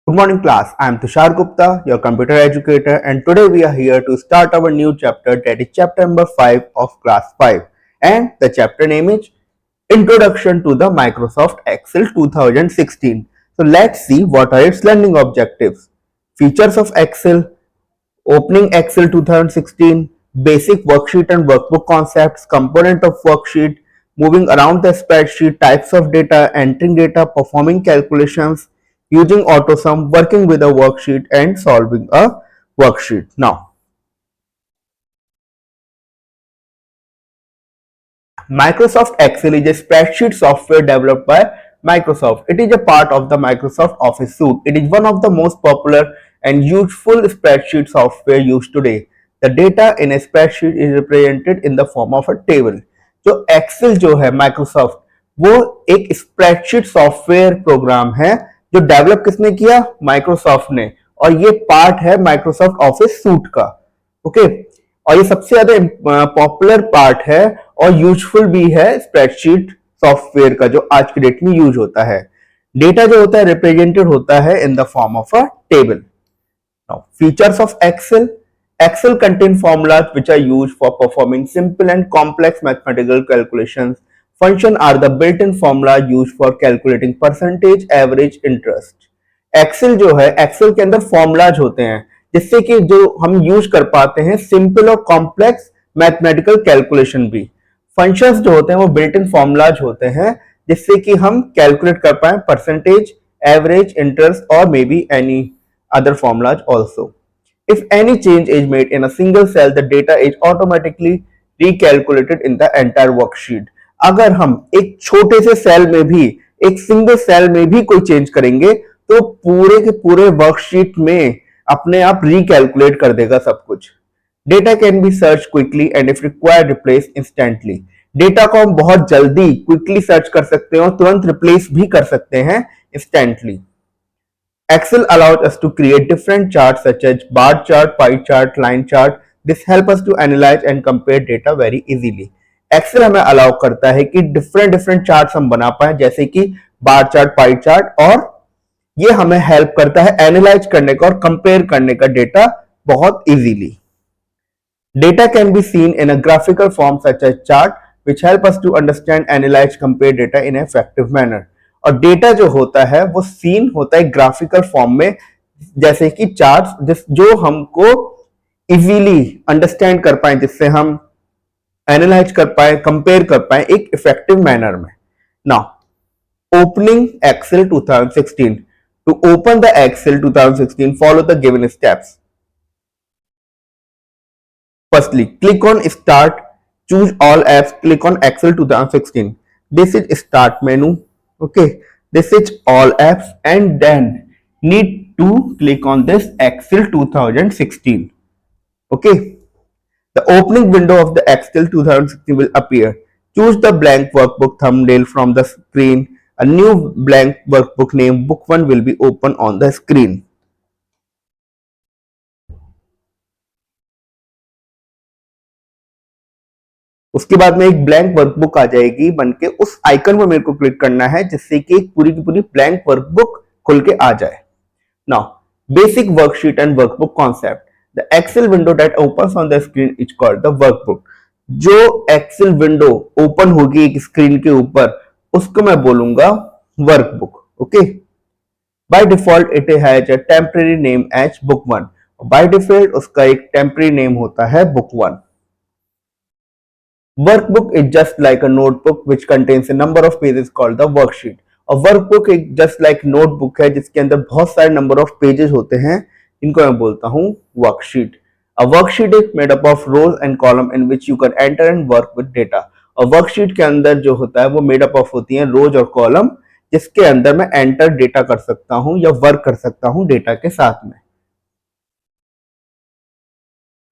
Good morning, class. I am Tushar Gupta, your computer educator, and today we are here to start our new chapter, that is chapter number 5 of class 5. And the chapter name is Introduction to the Microsoft Excel 2016. So let's see what are its learning objectives. Features of Excel, opening Excel 2016, basic worksheet and workbook concepts, component of worksheet, moving around the spreadsheet, types of data, entering data, performing calculations, using AutoSum, working with a worksheet, and solving a worksheet. Now, Microsoft Excel is a spreadsheet software developed by Microsoft. It is a part of the Microsoft Office suite. It is one of the most popular and useful spreadsheet software used today. The data in a spreadsheet is represented in the form of a table. जो Excel जो है Microsoft वो एक spreadsheet software program है जो develop किसने किया Microsoft ने और ये पार्ट है Microsoft ऑफिस सूट का ओके और ये सबसे ज्यादा पॉपुलर पार्ट है और यूजफुल भी है स्प्रेडशीट सॉफ्टवेयर का जो आज की डेट में यूज होता है डेटा जो होता है रिप्रेजेंटेड होता है in the form of a table Now, features of Excel. Excel contain formulas which are used for performing simple and complex mathematical calculations. Function are the built-in formula used for calculating percentage, average, interest. Excel जो है Excel के अंदर formulas होते हैं जिससे कि जो हम यूज कर पाते हैं सिंपल और कॉम्प्लेक्स मैथमेटिकल कैलकुलेशन भी फंक्शंस जो होते हैं वो बिल्ट इन फॉर्मूलाज होते हैं जिससे कि हम कैलकुलेट कर पाए परसेंटेज एवरेज इंटरेस्ट और may be any other formulas also. If any change is made in a single cell, the data is automatically recalculated in the entire worksheet. अगर हम एक छोटे से सेल में भी एक सिंगल सेल में भी कोई चेंज करेंगे तो पूरे के पूरे वर्कशीट में अपने आप रिकैलकुलेट कर देगा सब कुछ data can B search quickly and if required replace instantly data को हम बहुत जल्दी क्विकली सर्च कर सकते हैं और तुरंत रिप्लेस भी कर सकते हैं instantly Excel allows us to create different charts such as bar chart, pie chart, line chart. This helps us to analyze and compare data very easily. Excel हमें allow करता है कि different charts हम बना पाए जैसे कि bar chart, pie chart और ये हमें help करता है analyze करने का और compare करने का data बहुत easily. Data can be seen in a graphical form such as chart which help us to understand, analyze, compare data in an effective manner. और डेटा जो होता है वो सीन होता है ग्राफिकल फॉर्म में जैसे कि चार्ट्स जो हमको इजीली अंडरस्टैंड कर पाए जिससे हम एनालाइज कर पाए कंपेयर कर पाए एक इफेक्टिव मैनर में now opening Excel 2016 to open the Excel 2016 follow the given steps firstly click on start choose all apps click on Excel 2016 this is start menu okay this is all apps and then need to click on this Excel 2016 okay the opening window of the Excel 2016 will appear choose the blank workbook thumbnail from the screen a new blank workbook named book 1 will be open on the screen उसके बाद में एक blank workbook आ जाएगी बनके उस icon पर मेरे को क्लिक करना है जिससे कि एक पूरी की पूरी ब्लैंक वर्कबुक खुल के आ जाए now basic worksheet and workbook concept the Excel window that opens on the screen is called the workbook जो एक्सेल विंडो ओपन होगी एक स्क्रीन के ऊपर उसको मैं बोलूंगा workbook okay by default it has a temporary name as book 1 by default उसका एक टेम्परेरी नेम होता है book 1 Workbook is just like a notebook which contains a number of pages called the worksheet. और workbook एक just like notebook है जिसके अंदर बहुत सारे नंबर ऑफ पेजेस होते हैं इनको मैं बोलता हूँ worksheet a worksheet is made up of rose and column in which you can enter and work with data और वर्कशीट के अंदर जो होता है वो मेड अप ऑफ होती है रोज और कॉलम जिसके अंदर मैं एंटर डेटा कर सकता हूँ या वर्क कर सकता हूँ डेटा के साथ में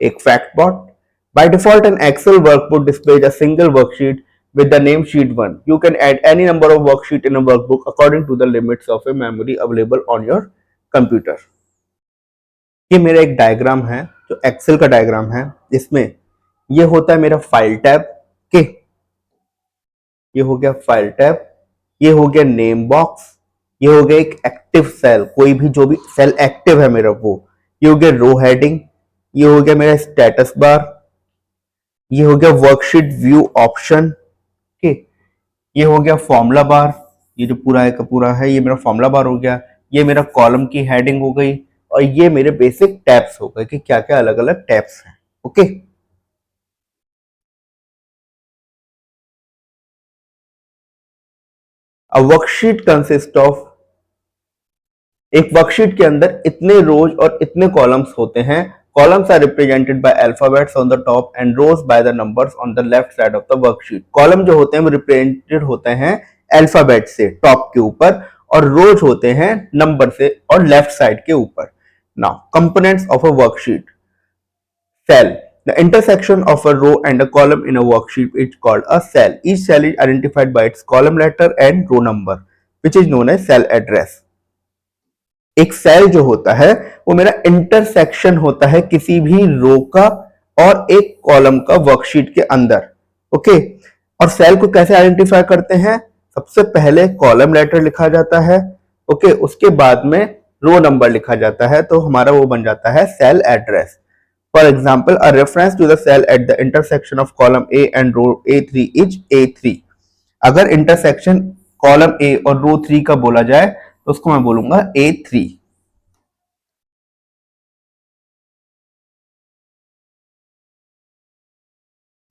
एक फैक्ट बॉट By default, an Excel workbook displays a single worksheet with the name Sheet 1. You can add any number of worksheets in a workbook according to the limits of a memory available on your computer. ये मेरा एक diagram है जो Excel का diagram है जिसमें ये होता है मेरा फाइल टैब के ये हो गया फाइल टैब ये हो गया नेम बॉक्स ये हो गया एक एक्टिव सेल, कोई भी जो भी सेल एक्टिव है मेरा वो। ये हो गया रो हेडिंग, ये हो गया मेरा स्टेटस बार, ये हो गया वर्कशीट व्यू ऑप्शन, ठीक। ये हो गया फॉर्मूला बार, ये जो पूरा है का पूरा है ये मेरा फॉर्मूला बार हो गया। ये मेरा कॉलम की हेडिंग हो गई, और ये मेरे बेसिक टैब्स हो गए कि क्या क्या अलग अलग टैब्स हैं। Okay, a worksheet consist of, एक वर्कशीट के अंदर इतने रोज और इतने कॉलम्स होते हैं। Columns are represented by alphabets on the top and rows by the numbers on the left side of the worksheet. Column जो होते हैं वो रिप्रेजेंटेड होते हैं अल्फाबेट से टॉप के ऊपर, और रोज होते हैं नंबर से और लेफ्ट साइड के ऊपर। Now components of a worksheet. Cell. The intersection of a row and a column in a worksheet is called a cell. Each cell is identified by its column letter and row number, which is known as cell address. एक cell जो होता है वो मेरा intersection होता है किसी भी रो का और एक कॉलम का वर्कशीट के अंदर। ओके, और सेल को कैसे आइडेंटिफाई करते हैं? सबसे पहले कॉलम लेटर लिखा जाता है, ओके, उसके बाद में रो नंबर लिखा जाता है, तो हमारा वो बन जाता है cell address. For example, a reference to the cell at the intersection of column A and row A3 is A3. अगर intersection column A और row 3 का बोला जाए तो उसको मैं बोलूंगा A3.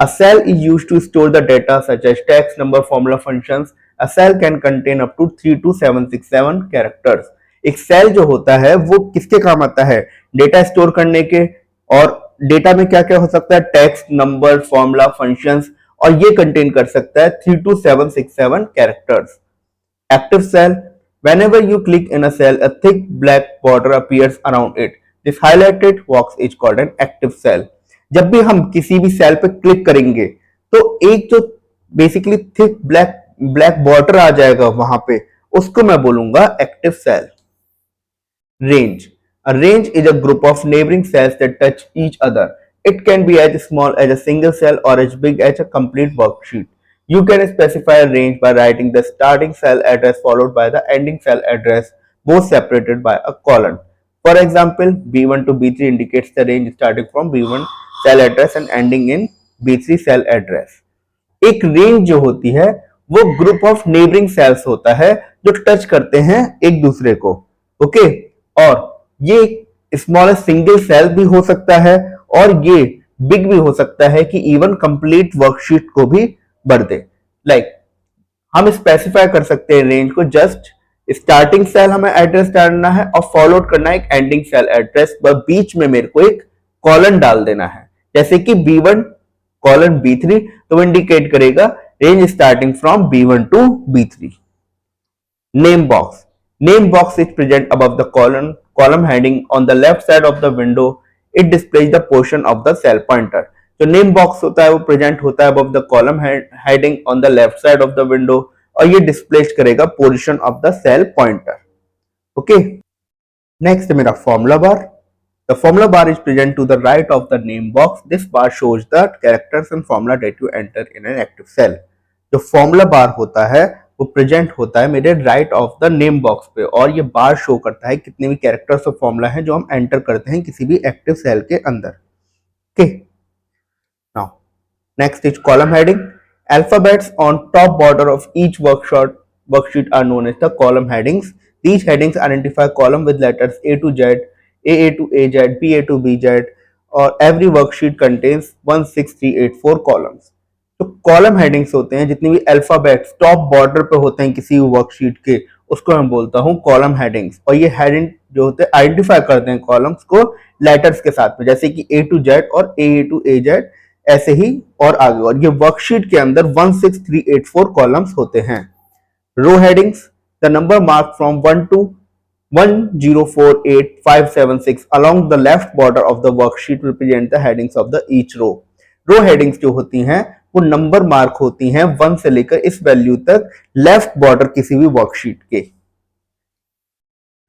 A cell is used to store the data such as text, number, formula, functions. A cell can contain up to 3 to 767 characters. एक सेल जो होता है वो किसके काम आता है? डेटा स्टोर करने के, और डेटा में क्या क्या हो सकता है? टेक्स्ट, नंबर, फॉर्मूला, फंक्शंस, और ये कंटेन कर सकता है 3 to 767 characters. Active cell. Whenever you click in a cell, a thick black border appears around it. This highlighted box is called an active cell. जब भी हम किसी भी सेल पे क्लिक करेंगे तो एक जो basically thick black black border आ जाएगा वहां पे, उसको मैं बोलूंगा active cell. Range. A range is a group of neighboring cells that touch each other. It can be as small as a single cell or as big as a complete worksheet. You can specify a range by writing the starting cell address followed by the ending cell address, both separated by a colon. For example, B1 to B3 indicates the range starting from B1 cell address and ending in B3 cell address. एक range जो होती है वो group of neighbouring cells होता है जो touch करते हैं एक दूसरे को। ओके, और ये स्मॉल सिंगल सेल भी हो सकता है और ये बिग भी हो सकता है कि इवन कंप्लीट वर्कशीट को भी भर दे। लाइक हम स्पेसिफाई कर सकते हैं रेंज को, जस्ट स्टार्टिंग सेल हमें एड्रेस डालना है और फॉलोड करना है एक एंडिंग सेल एड्रेस, बीच में मेरे को एक कॉलन डाल देना है, जैसे कि B1 कॉलन B3, तो वो इंडिकेट करेगा range starting from B1 to B3। Name box. Name box is present above the column heading on the left side of the window. It displays the portion of the cell pointer. जो name box होता है वो present होता है above the column heading on the left side of the window, और ये display करेगा portion of the cell pointer. Okay, next मेरा formula bar. The formula bar is present to the right of the name box. This bar shows the characters and formula that you enter in an active cell. जो formula bar होता है वो present होता है मेरे right of the name box पे, और ये बार शो करता है कितने भी कैरेक्टर्स और फॉर्मूला हैं जो हम एंटर करते हैं किसी भी एक्टिव सेल के अंदर। Okay, now next is column heading. Alphabets on top border of each worksheet are known as the column headings. These headings identify column with letters A to Z, AA to AZ, BA to BZ, or every worksheet contains 16384 columns. तो column headings होते हैं, जितनी भी alphabets top border पे होते हैं किसी भी वर्कशीट के, उसको मैं बोलता हूँ कॉलम हेडिंग्स, और ये हेडिंग जो होते हैं आइडेंटिफाई करते हैं कॉलम्स को लेटर्स के साथ में, जैसे कि A to Z और AA to AZ, ऐसे ही और आगे, और ये वर्कशीट के अंदर 16384 कॉलम्स होते हैं. Row headings. The number mark from 1 to 1048576 along the left border of the worksheet represent the headings of the each row. Row headings जो होती हैं वो नंबर मार्क होती हैं 1 से लेकर इस वैल्यू तक लेफ्ट बॉर्डर किसी भी वर्कशीट के.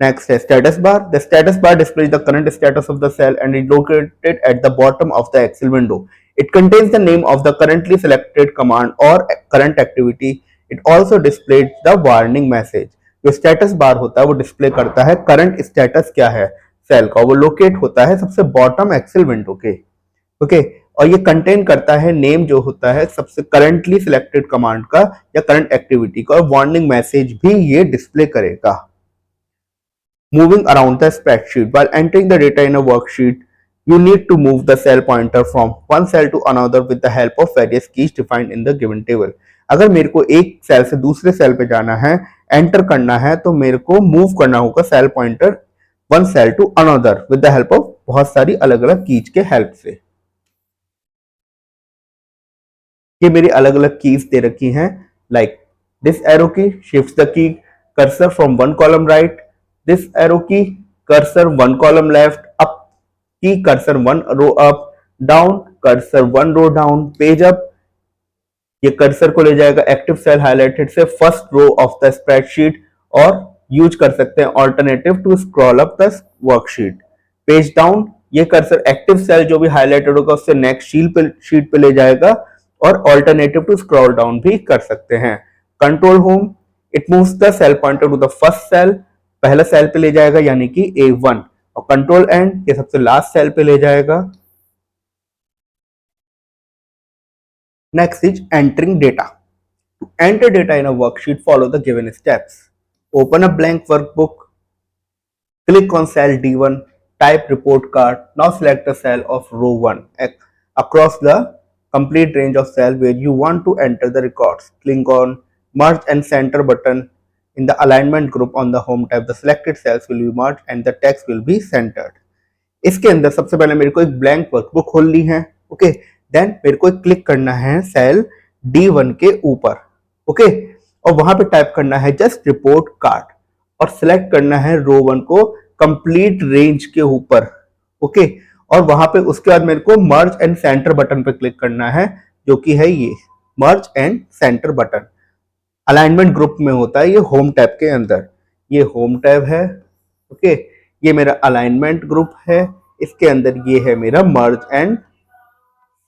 Next is status bar. The status bar displays the current status of the cell and is located at the bottom of the Excel window. It contains the name of the currently selected command or current activity. It also displays the warning message. जो status bar होता है वो display करता है current status क्या है cell का, वो लोकेट होता है सबसे बॉटम एक्सेल विंडो के। ओके, और ये कंटेन करता है नेम जो होता है सबसे करंटली सिलेक्टेड कमांड का या करंट एक्टिविटी का, और वार्निंग मैसेज भी ये डिस्प्ले करेगा। Moving around the spreadsheet. While entering the data in a worksheet, you need to move the cell pointer from one cell to another with the help of various keys defined in the given table. अगर मेरे को एक cell से दूसरे cell पे जाना है, enter करना है, तो मेरे को मूव करना होगा cell pointer one cell to another with the help of बहुत सारी अलग अलग कीज के हेल्प से। ये मेरी अलग अलग कीज दे रखी हैं, लाइक दिस एरो की shift the key cursor from one column right, this arrow key cursor one column left, up key cursor one row up, down cursor one row down, page up ये cursor को ले जाएगा active cell highlighted से first row of the spreadsheet, और use कर सकते हैं alternative to scroll up the worksheet. Page down ये कर्सर एक्टिव सेल जो भी हाईलाइटेड होगा उससे नेक्स्ट शीट पे ले जाएगा, और ऑल्टरनेटिव टू स्क्रॉल डाउन भी कर सकते हैं। Control home it moves the cell pointer to the first cell, पहला सेल पे ले जाएगा यानी कि A1, और कंट्रोल एंड ये सबसे लास्ट सेल पे ले जाएगा। Next is entering data. To enter data in a worksheet follow the given steps. Open a blank workbook, click on cell D1, type report card, now select the cell of row 1 across the complete range of cell where you want to enter the records. Click on merge and center button. In the alignment group on the home tab, the selected cells will be merged and the text will be centered. इसके अंदर सबसे पहले मेरे को एक blank workbook खोलनी है। Okay, then मेरे को क्लिक करना है सेल D1 के ऊपर। ओके, और वहां पे टाइप करना है जस्ट रिपोर्ट कार्ड, और सिलेक्ट करना है रो 1 को कंप्लीट रेंज के ऊपर। ओके, और वहां पे उसके बाद मेरे को मर्ज एंड सेंटर बटन पे क्लिक करना है, जो कि है ये मर्ज and centre button. Alignment group में होता है ये होम टैब के अंदर, ये होम टैब है। ओके, ये मेरा अलाइनमेंट ग्रुप है, इसके अंदर ये है मेरा मर्ज एंड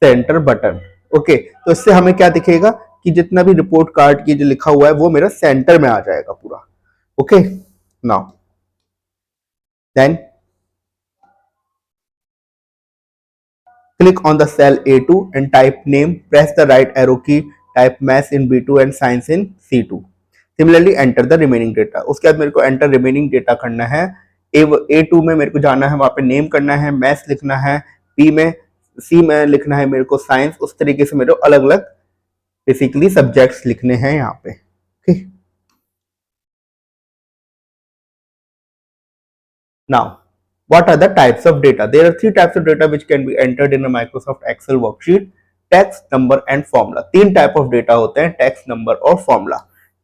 सेंटर बटन। ओके, तो इससे हमें क्या दिखेगा कि जितना भी रिपोर्ट कार्ड की जो लिखा हुआ है वो मेरा सेंटर में आ जाएगा पूरा। Okay, now then click on the cell A2 and type name, press the right arrow key, type mass in B2 and signs in C2. Similarly enter the remaining data. उसके बाद मेरे को enter remaining data करना है। A2 में मेरे को जाना है, वहां पे नेम करना है, mass लिखना है, B में C में लिखना है मेरे को साइंस। उस तरीके से मेरे को अलग अलग बेसिकली सब्जेक्ट्स लिखने हैं यहाँ पे। ठीक, now what are the types of data? There are three types of data which can be entered in a Microsoft Excel worksheet: text, number and formula. तीन टाइप ऑफ डेटा होते हैं, text, number और formula.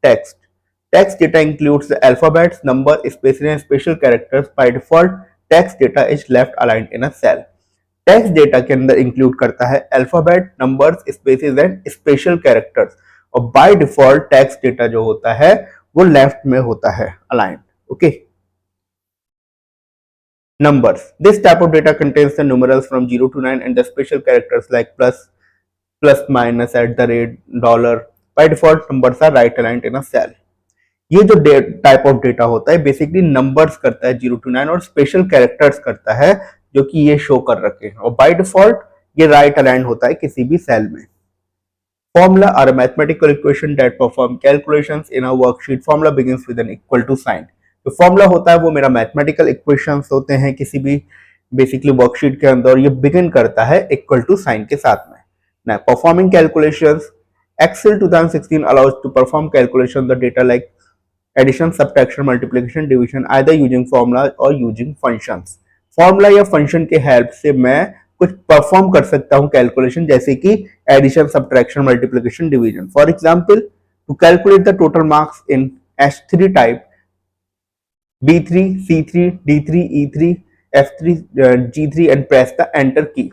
Text data includes the alphabets, number, spaces and special characters. By default text data is left aligned in a cell. Text data के अंदर include करता है alphabet, numbers, spaces and special characters, और by default text data जो होता है वो left में होता है aligned. Okay, numbers. This type of data contains the numerals from 0 to 9 and the special characters like plus, plus, minus, at the rate, dollar. By default numbers are right aligned in a cell. ये जो type of data होता है basically numbers करता है 0 to 9, और special characters करता है जो कि ये शो कर रखे हैं, और बाय डिफॉल्ट ये राइट अलाइन होता है किसी भी सेल में। Formula are a mathematical equation that perform calculations in a worksheet. Formula begins with an equal to sign. जो फॉर्मूला होता है वो मेरा मैथमेटिकल इक्वेशंस होते हैं किसी भी बेसिकली वर्कशीट के अंदर, ये बिगिन करता है इक्वल टू साइन के साथ में। ना performing calculations, Excel 2016 allows to perform calculation the data like addition, subtraction, multiplication, division either using formula or using functions. Formula या फंक्शन के हेल्प से मैं कुछ परफॉर्म कर सकता हूं कैलकुलेशन, जैसे कि addition, subtraction, multiplication, division. For example, to calculate the total marks in H3 type B3, C3, D3, E3, F3, G3 and press the enter key.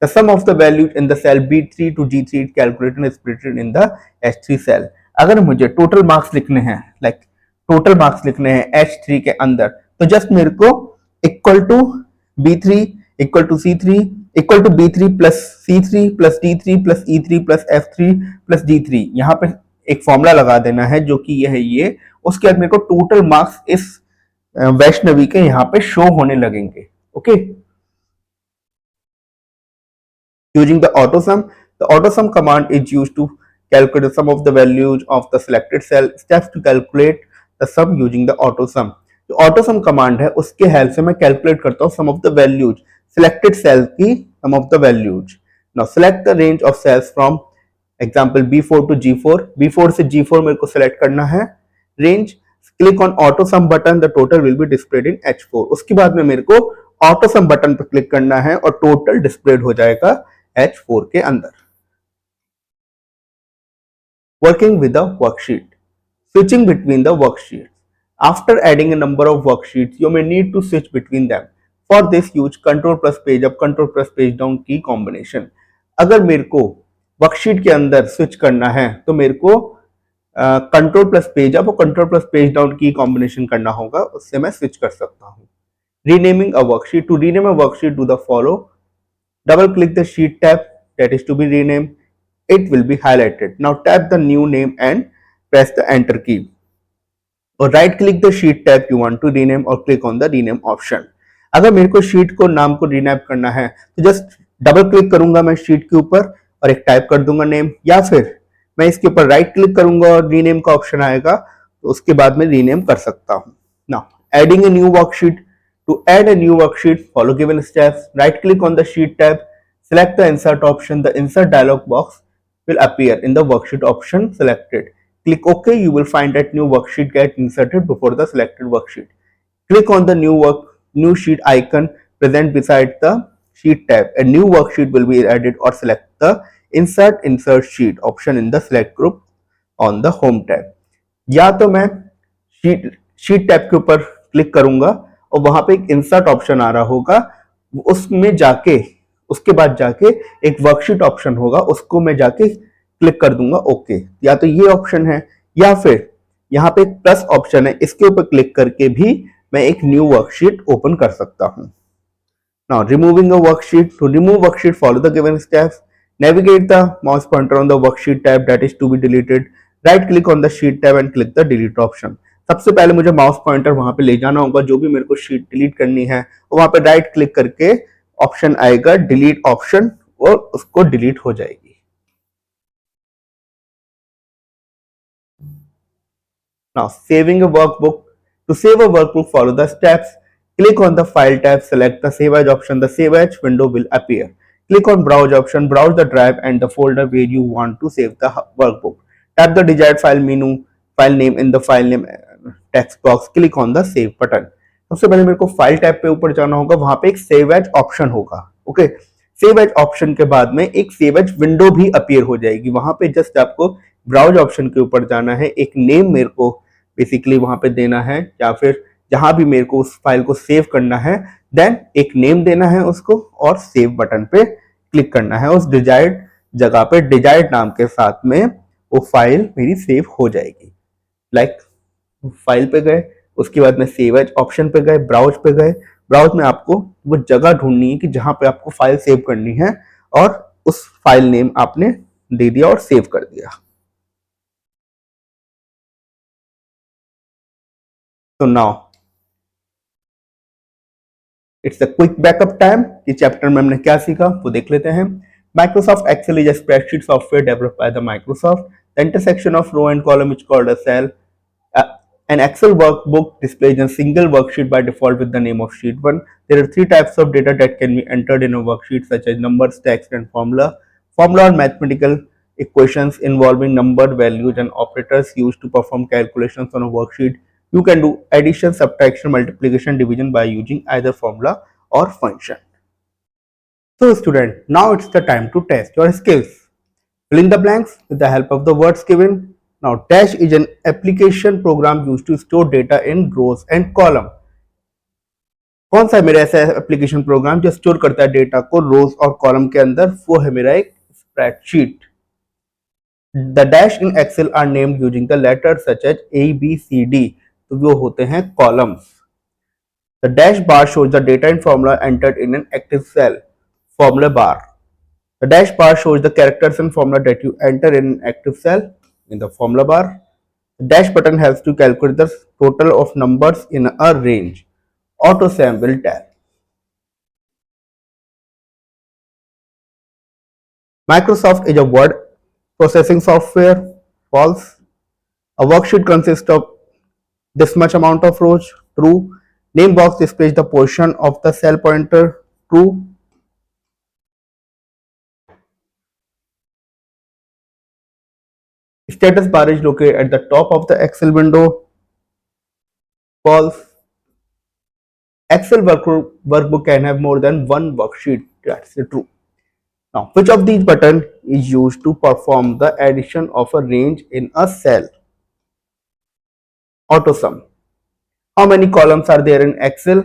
The sum of the values in the cell B3 to G3 is calculated and split in the H3 cell. अगर मुझे total marks लिखने हैं, total marks लिखने हैं H3 के अंदर, तो just मेरे को equal to B3 equal to C3 equal to B3 plus C3 plus D3 plus E3 plus F3 plus D3 यहाँ पे एक फॉर्मूला लगा देना है जो कि ये है ये, उसके बाद मेरे को टोटल मार्क्स इस वैष्णवी के यहाँ पे शो होने लगेंगे। Okay, using the AutoSum, the AutoSum command is used to calculate the sum of the values of the selected cell. Steps to calculate the sum using the AutoSum. जो AutoSum command है उसके help से मैं calculate करता हूँ sum of the values selected cell की sum of the values. Now select the range of cells from example B4 to G4. B4 से G4 मेरे को select करना है range. Click on AutoSum button, the total will be displayed in H4. उसके बाद में मेरे को AutoSum बटन पर क्लिक करना है और टोटल डिस्प्लेड हो जाएगा H4 के अंदर। Working with the worksheet. Switching between the worksheets. After adding a number of worksheets, you may need to switch between them. For this, use Ctrl plus page up, Ctrl plus page down key combination. अगर मेरे को worksheet के अंदर switch करना है तो मेरे को कंट्रोल प्लस पेज अप और कंट्रोल प्लस पेज डाउन की कॉम्बिनेशन करना होगा, उससे मैं स्विच कर सकता हूँ। Renaming a worksheet. To rename a worksheet, do the follow. Double click the sheet tab that is to be renamed. It will be highlighted. Now tap the new name and press the enter key. Or right click the sheet tab you want to rename or click on the rename option. अगर मेरे को sheet को नाम को rename करना है तो just double click करूंगा मैं शीट के ऊपर और एक टाइप कर दूंगा नेम, या फिर मैं इसके ऊपर राइट क्लिक करूंगा और रीनेम का ऑप्शन आएगा तो उसके बाद में रीनेम कर सकता हूं। Now adding a new worksheet. To add a new worksheet, follow given steps. Right click on the sheet tab, select the insert option. The insert dialog box will appear in the worksheet option selected. Click OK. You will find that new worksheet get inserted before the selected worksheet. Click on the new sheet icon present beside the sheet tab. A new worksheet will be added, or select the insert sheet option in the select group on the home tab. या तो मैं sheet tab के ऊपर click करूंगा और वहां पे एक इंसर्ट ऑप्शन आ रहा होगा, उसमें जाके उसके बाद जाके एक वर्कशीट ऑप्शन होगा, उसको मैं जाके क्लिक कर दूंगा ओके। या तो ये ऑप्शन है या फिर यहाँ पे एक प्लस ऑप्शन है, इसके ऊपर क्लिक करके भी मैं एक न्यू वर्कशीट ओपन कर सकता हूं। Now removing a worksheet. To remove worksheet follow the given steps. Navigate the mouse pointer on the worksheet tab that is to be deleted. Right click on the sheet tab and click the delete option. सबसे पहले मुझे mouse pointer वहां पे ले जाना होगा, जो भी मेरे को शीट डिलीट करनी है वहां पे राइट क्लिक करके ऑप्शन आएगा डिलीट ऑप्शन और उसको डिलीट हो जाएगी। Now saving a workbook. To save a workbook follow the steps. Click on the file tab, select the save as option. The save as window will appear. Click on browse option, browse the drive and the folder where you want to save the workbook. Tap the desired file menu, file name in the file name text box. Click on the save button. सबसे पहले मेरे को file tab पे ऊपर जाना होगा, वहां पे एक सेव एज ऑप्शन होगा। ओके, सेव एज ऑप्शन के बाद में एक सेव एज विंडो भी अपीयर हो जाएगी। वहां पे जस्ट आपको ब्राउज ऑप्शन के ऊपर जाना है, एक नेम मेरे को बेसिकली वहां पे देना है, या फिर जहां भी मेरे को उस फाइल को सेव करना है देन एक नेम देना है उसको और सेव बटन पे क्लिक करना है। उस डिजायर्ड जगह पे डिजायर्ड नाम के साथ में वो फाइल मेरी सेव हो जाएगी। लाइक फाइल पे गए, उसके बाद में सेव एज ऑप्शन पे गए, ब्राउज पे गए। ब्राउज में आपको वो जगह ढूंढनी है कि जहां पे आपको फाइल सेव करनी है और उस फाइल नेम आपने दे दिया और सेव कर दिया। तो now it's a quick backup time कि चैप्टर में हमने क्या सीखा वो देख लेते हैं। Microsoft Excel is a spreadsheet software developed by the Microsoft. The intersection of row and column is called a cell. An Excel workbook displays a single worksheet by default with the name of sheet 1. There are three types of data that can be entered in a worksheet, such as numbers, text, and formula. Formula are mathematical equations involving numbered values and operators used to perform calculations on a worksheet. You can do addition, subtraction, multiplication, division by using either formula or function. So student, now it's the time to test your skills. Fill in the blanks with the help of the words given. Now Dash is an application program used to store data in rows and column. कौन सा मेरा ऐसा application program जो store करता है data को रोज और column के अंदर? वो है मेरा एक spreadsheet. The dash in Excel are named using the letters such as A, B, C, D. तो वो होते हैं columns. The dash bar shows the data and formula entered in an active cell. Formula bar. The dash bar shows the characters and formula that you enter in an active cell. In the formula bar, the dash button helps to calculate the total of numbers in a range. AutoSum will tell. Microsoft is a word processing software. False. A worksheet consists of this much amount of rows. True. Name box displays the position of the cell pointer. True. Status bar is located at the top of the Excel window. False. Excel workbook can have more than one worksheet. That's true. Now, which of these buttons is used to perform the addition of a range in a cell? AutoSum. How many columns are there in Excel?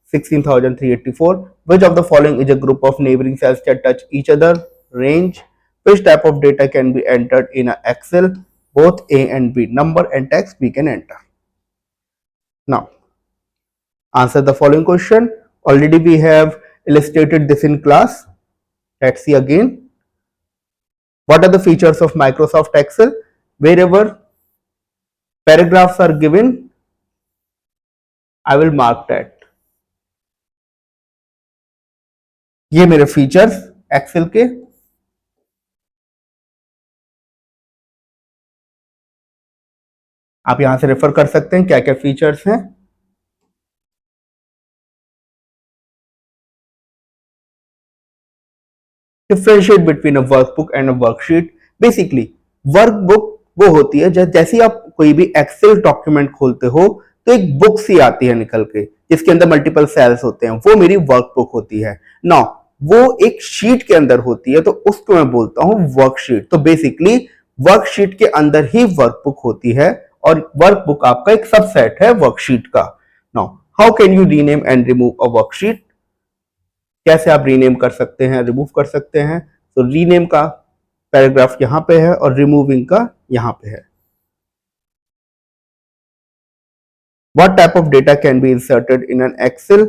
16,384. Which of the following is a group of neighboring cells that touch each other? Range. Which type of data can be entered in a Excel? Both A and B. Number and text we can enter. Now, answer the following question. Already we have illustrated this in class. Let's see again. What are the features of Microsoft Excel? Wherever paragraphs are given, I will mark that. ये मेरे features Excel के आप यहां से refer कर सकते हैं क्या क्या फीचर्स हैं. Differentiate between a workbook and a worksheet. Basically workbook वो होती है जैसे ही आप कोई भी एक्सेल डॉक्यूमेंट खोलते हो तो एक बुक सी आती है निकल के जिसके अंदर मल्टीपल सेल्स होते हैं, वो मेरी वर्कबुक होती है. नाउ वो एक शीट के अंदर होती है तो उसको मैं बोलता हूं वर्कशीट. तो बेसिकली वर्कशीट के अंदर ही वर्कबुक होती है और वर्कबुक आपका एक सबसेट है वर्कशीट का. Now how can you rename and remove a worksheet. कैसे आप रीनेम कर सकते हैं, रिमूव कर सकते हैं. तो रीनेम का पैराग्राफ यहां पे है और रिमूविंग का यहां पे है. What type of data can be inserted in an Excel.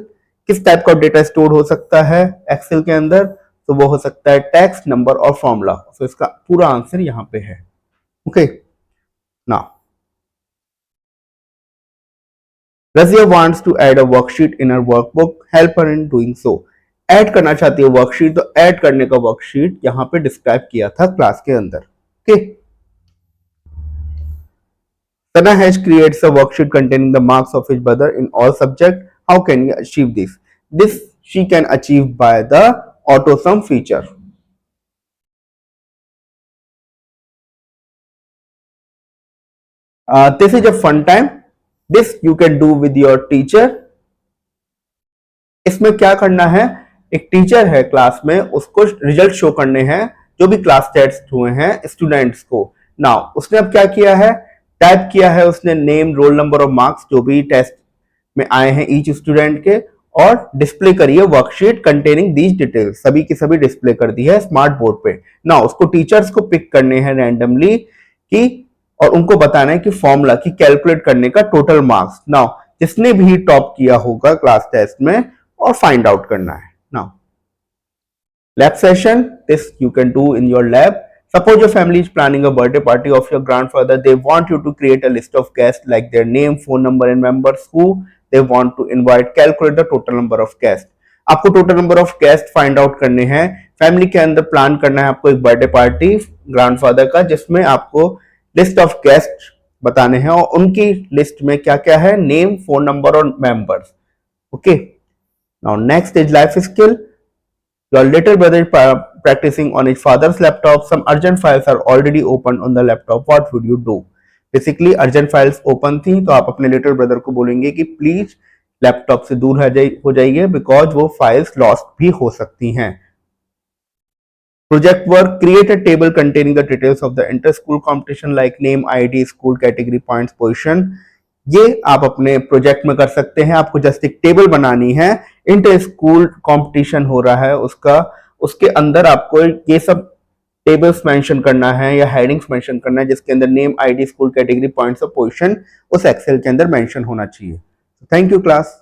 किस टाइप का डेटा स्टोर हो सकता है एक्सेल के अंदर. तो वो हो सकता है टेक्स्ट, नंबर और फॉर्मूला. तो इसका पूरा आंसर यहां पे है. Okay. Now Razia wants to add a worksheet in her workbook. Help her in doing so. Add करना चाहती है वर्कशीट, तो ऐड करने का वर्कशीट यहां पे डिस्क्राइब किया था क्लास के अंदर. Okay. Sana has creates a worksheet containing the marks of his brother in all subjects. How can you achieve this? This she can achieve by the AutoSum feature. This is a fun time. This you can do with your teacher. इसमें क्या करना है, एक teacher है class में, उसको result show करने हैं जो भी क्लास टेस्ट हुए हैं स्टूडेंट्स को. नाउ उसने अब क्या किया है, टाइप किया है उसने नेम, रोल नंबर और मार्क्स जो भी टेस्ट में आए हैं ईच स्टूडेंट के, और डिस्प्ले करिए वर्कशीट कंटेनिंग दीज डिटेल्स. सभी की सभी डिस्प्ले कर दी है स्मार्ट बोर्ड पे. नाउ उसको टीचर्स को पिक करने हैं रैंडमली कि और उनको बताना है कि फॉर्मूला की कैलकुलेट करने का टोटल मार्क्स. नाउ जिसने भी टॉप किया होगा क्लास टेस्ट में और फाइंड आउट करना है. Now lab session, this you can do in your lab. Suppose your family is planning a birthday party of your grandfather. They want you to create a list of guests like their name, phone number and members who they want to invite. Calculate the total number of guests. आपको total number of guest find out करने हैं. Family के अंदर plan करना है आपको एक birthday party grandfather का, जिसमें आपको लिस्ट ऑफ गेस्ट बताने हैं और उनकी लिस्ट में क्या क्या है, नेम, फोन नंबर और members. Okay. Now next is life skill. Your little brother is practicing on his father's laptop. Some urgent files are already open on the laptop. What would you do? Basically, urgent files open थी तो आप अपने little brother को बोलेंगे कि please laptop से दूर हो जाइए बिकॉज वो फाइल्स लॉस्ट भी हो सकती हैं. Project work. Create a table containing the details of the inter-school competition like name, ID, school category, points, position. ये आप अपने प्रोजेक्ट में कर सकते हैं. आपको जस्ट एक टेबल बनानी है, इंटर स्कूल कंपटीशन हो रहा है उसका, उसके अंदर आपको ये सब टेबल्स मेंशन करना है या हेडिंग्स मेंशन करना है जिसके अंदर name, ID, school category, points और पोजीशन उस एक्सेल के अंदर मेंशन होना चाहिए. Thank you class.